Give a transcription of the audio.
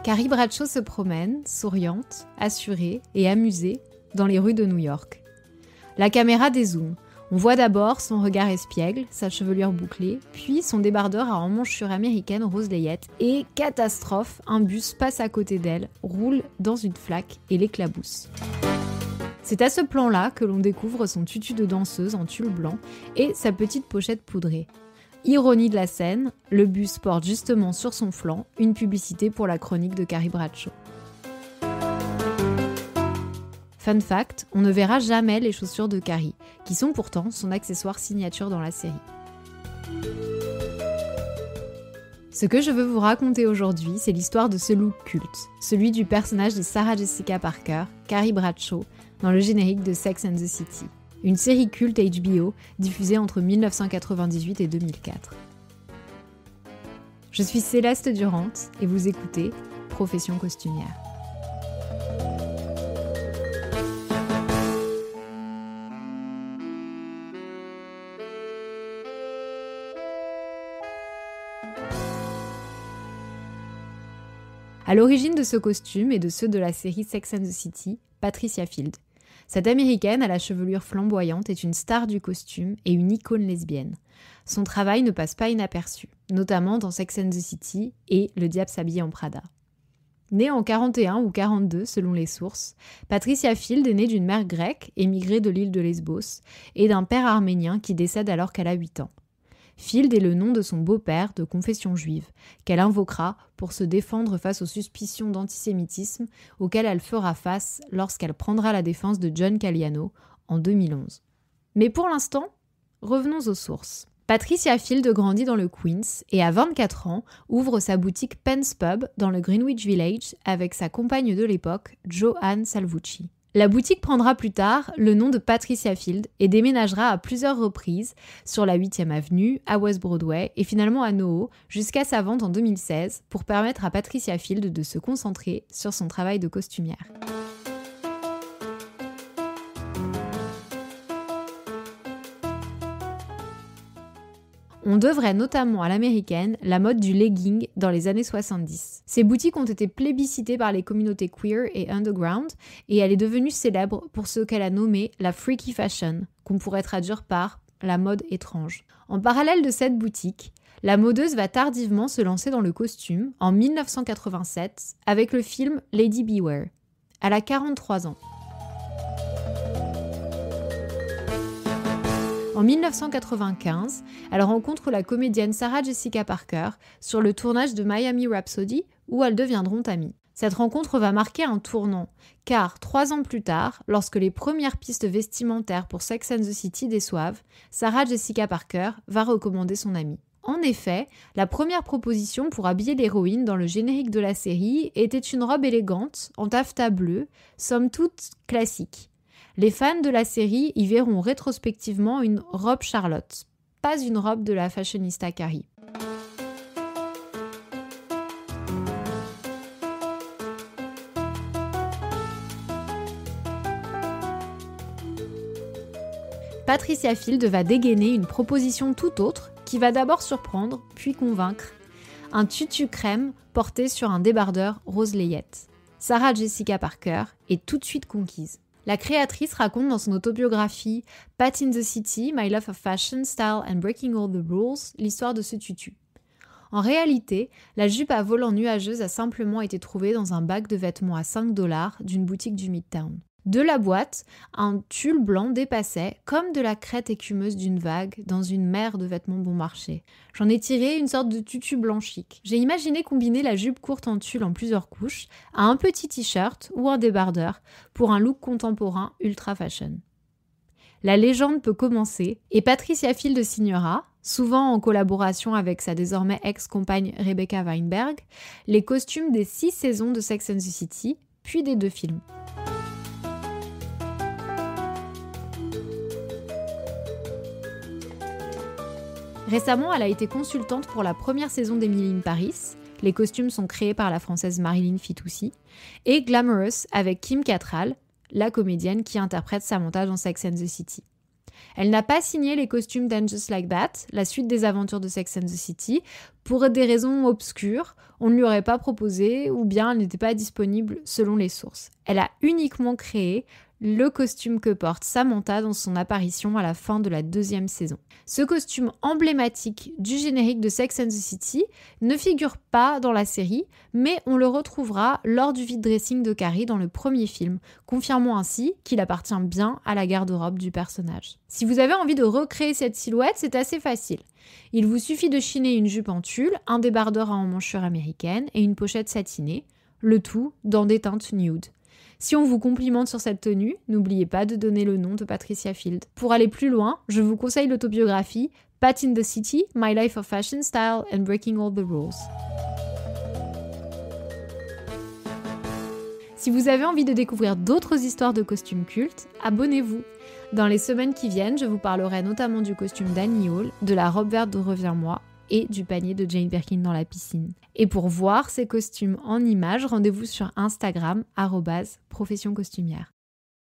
Carrie Bradshaw se promène, souriante, assurée et amusée, dans les rues de New York. La caméra dézoome. On voit d'abord son regard espiègle, sa chevelure bouclée, puis son débardeur à emmanchure américaine rose layette et, catastrophe, un bus passe à côté d'elle, roule dans une flaque et l'éclabousse. C'est à ce plan-là que l'on découvre son tutu de danseuse en tulle blanc et sa petite pochette poudrée. Ironie de la scène, le bus porte justement sur son flanc une publicité pour la chronique de Carrie Bradshaw. Fun fact, on ne verra jamais les chaussures de Carrie, qui sont pourtant son accessoire signature dans la série. Ce que je veux vous raconter aujourd'hui, c'est l'histoire de ce look culte, celui du personnage de Sarah Jessica Parker, Carrie Bradshaw, dans le générique de Sex and the City, une série culte HBO diffusée entre 1998 et 2004. Je suis Céleste Durant et vous écoutez Profession costumière. À l'origine de ce costume et de ceux de la série Sex and the City, Patricia Field. Cette américaine à la chevelure flamboyante est une star du costume et une icône lesbienne. Son travail ne passe pas inaperçu, notamment dans Sex and the City et Le diable s'habille en Prada. Née en 41 ou 42 selon les sources, Patricia Field est née d'une mère grecque émigrée de l'île de Lesbos et d'un père arménien qui décède alors qu'elle a 8 ans. Field est le nom de son beau-père de confession juive, qu'elle invoquera pour se défendre face aux suspicions d'antisémitisme auxquelles elle fera face lorsqu'elle prendra la défense de John Galliano en 2011. Mais pour l'instant, revenons aux sources. Patricia Field grandit dans le Queens et à 24 ans ouvre sa boutique Penn's Pub dans le Greenwich Village avec sa compagne de l'époque, Joanne Salvucci. La boutique prendra plus tard le nom de Patricia Field et déménagera à plusieurs reprises sur la 8e avenue, à West Broadway et finalement à NoHo jusqu'à sa vente en 2016 pour permettre à Patricia Field de se concentrer sur son travail de costumière. On devrait notamment à l'américaine la mode du legging dans les années 70. Ces boutiques ont été plébiscitées par les communautés queer et underground et elle est devenue célèbre pour ce qu'elle a nommé la freaky fashion, qu'on pourrait traduire par la mode étrange. En parallèle de cette boutique, la modeuse va tardivement se lancer dans le costume en 1987 avec le film Lady Beware. Elle a 43 ans. En 1995, elle rencontre la comédienne Sarah Jessica Parker sur le tournage de Miami Rhapsody où elles deviendront amies. Cette rencontre va marquer un tournant, car 3 ans plus tard, lorsque les premières pistes vestimentaires pour Sex and the City déçoivent, Sarah Jessica Parker va recommander son amie. En effet, la première proposition pour habiller l'héroïne dans le générique de la série était une robe élégante en taffetas bleu, somme toute classique. Les fans de la série y verront rétrospectivement une robe Charlotte, pas une robe de la fashionista Carrie. Patricia Field va dégainer une proposition tout autre qui va d'abord surprendre, puis convaincre. Un tutu crème porté sur un débardeur rose layette. Sarah Jessica Parker est tout de suite conquise. La créatrice raconte dans son autobiographie « Pat in the City, My Love of Fashion, Style and Breaking All the Rules » l'histoire de ce tutu. En réalité, la jupe à volant nuageuse a simplement été trouvée dans un bac de vêtements à 5$ d'une boutique du Midtown. De la boîte, un tulle blanc dépassait comme de la crête écumeuse d'une vague dans une mer de vêtements bon marché. J'en ai tiré une sorte de tutu blanc chic. J'ai imaginé combiner la jupe courte en tulle en plusieurs couches à un petit t-shirt ou un débardeur pour un look contemporain ultra fashion. La légende peut commencer et Patricia Field signera, souvent en collaboration avec sa désormais ex-compagne Rebecca Weinberg, les costumes des 6 saisons de Sex and the City, puis des 2 films. Récemment, elle a été consultante pour la première saison d'Emily in Paris. Les costumes sont créés par la française Marilyn Fitoussi. Et Glamorous avec Kim Cattrall, la comédienne qui interprète Samantha dans Sex and the City. Elle n'a pas signé les costumes d'And Just Like That, la suite des aventures de Sex and the City, pour des raisons obscures. On ne lui aurait pas proposé ou bien elle n'était pas disponible selon les sources. Elle a uniquement créé le costume que porte Samantha dans son apparition à la fin de la 2e saison. Ce costume emblématique du générique de Sex and the City ne figure pas dans la série, mais on le retrouvera lors du vide dressing de Carrie dans le premier film, confirmant ainsi qu'il appartient bien à la garde-robe du personnage. Si vous avez envie de recréer cette silhouette, c'est assez facile. Il vous suffit de chiner une jupe en tulle, un débardeur à emmanchure américaine et une pochette satinée, le tout dans des teintes nude. Si on vous complimente sur cette tenue, n'oubliez pas de donner le nom de Patricia Field. Pour aller plus loin, je vous conseille l'autobiographie Pat in the City, My Life of Fashion, Style and Breaking All the Rules. Si vous avez envie de découvrir d'autres histoires de costumes cultes, abonnez-vous. Dans les semaines qui viennent, je vous parlerai notamment du costume d'Annie Hall, de la robe verte de Reviens-moi et du panier de Jane Birkin dans la piscine. Et pour voir ces costumes en images, rendez-vous sur Instagram @professioncostumière.